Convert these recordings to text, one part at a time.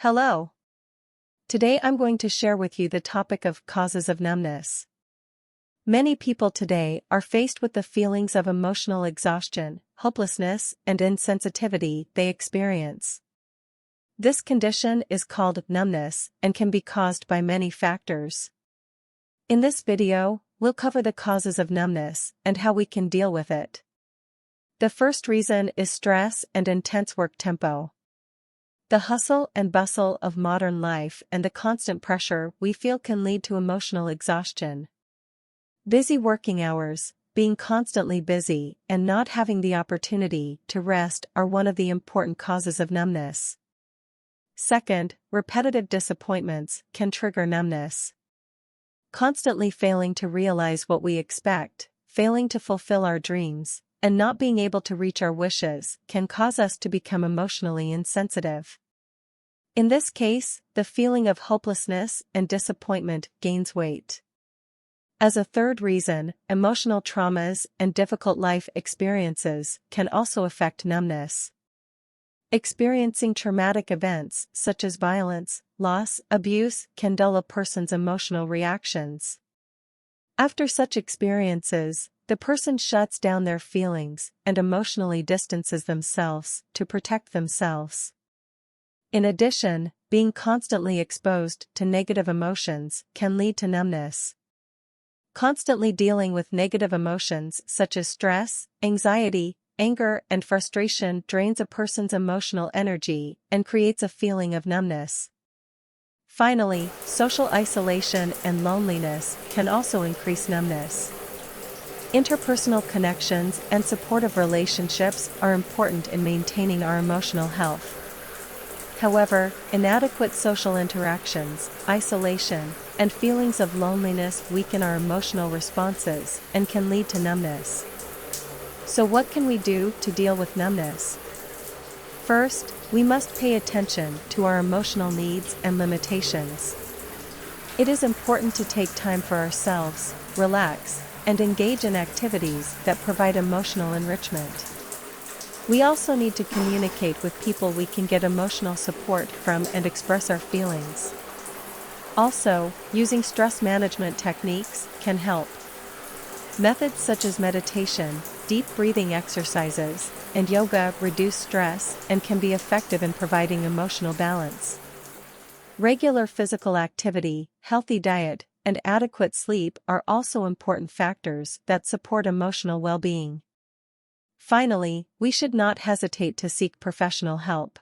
Hello. Today I'm going to share with you the topic of causes of numbness. Many people today are faced with the feelings of emotional exhaustion, hopelessness, and insensitivity they experience. This condition is called numbness and can be caused by many factors. In this video, we'll cover the causes of numbness and how we can deal with it. The first reason is stress and intense work tempo. The hustle and bustle of modern life and the constant pressure we feel can lead to emotional exhaustion. Busy working hours, being constantly busy, and not having the opportunity to rest are one of the important causes of numbness. Second, repetitive disappointments can trigger numbness. Constantly failing to realize what we expect, failing to fulfill our dreams, and not being able to reach our wishes can cause us to become emotionally insensitive. In this case, the feeling of hopelessness and disappointment gains weight. As a third reason, emotional traumas and difficult life experiences can also affect numbness. Experiencing traumatic events such as violence, loss, abuse can dull a person's emotional reactions. After such experiences, the person shuts down their feelings and emotionally distances themselves to protect themselves. In addition, being constantly exposed to negative emotions can lead to numbness. Constantly dealing with negative emotions such as stress, anxiety, anger, and frustration drains a person's emotional energy and creates a feeling of numbness. Finally, social isolation and loneliness can also increase numbness. Interpersonal connections and supportive relationships are important in maintaining our emotional health. However, inadequate social interactions, isolation, and feelings of loneliness weaken our emotional responses and can lead to numbness. So what can we do to deal with numbness? First, we must pay attention to our emotional needs and limitations. It is important to take time for ourselves, relax, and engage in activities that provide emotional enrichment. We also need to communicate with people we can get emotional support from and express our feelings. Also, using stress management techniques can help. Methods such as meditation, deep breathing exercises, and yoga reduce stress and can be effective in providing emotional balance. Regular physical activity, healthy diet, and adequate sleep are also important factors that support emotional well-being. Finally, we should not hesitate to seek professional help.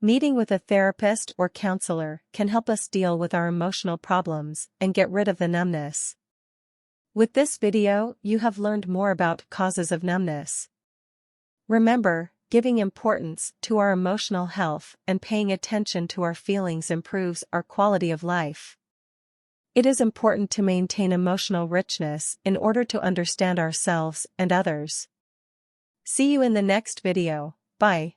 Meeting with a therapist or counselor can help us deal with our emotional problems and get rid of the numbness. With this video, you have learned more about causes of numbness. Remember, giving importance to our emotional health and paying attention to our feelings improves our quality of life. It is important to maintain emotional richness in order to understand ourselves and others. See you in the next video. Bye.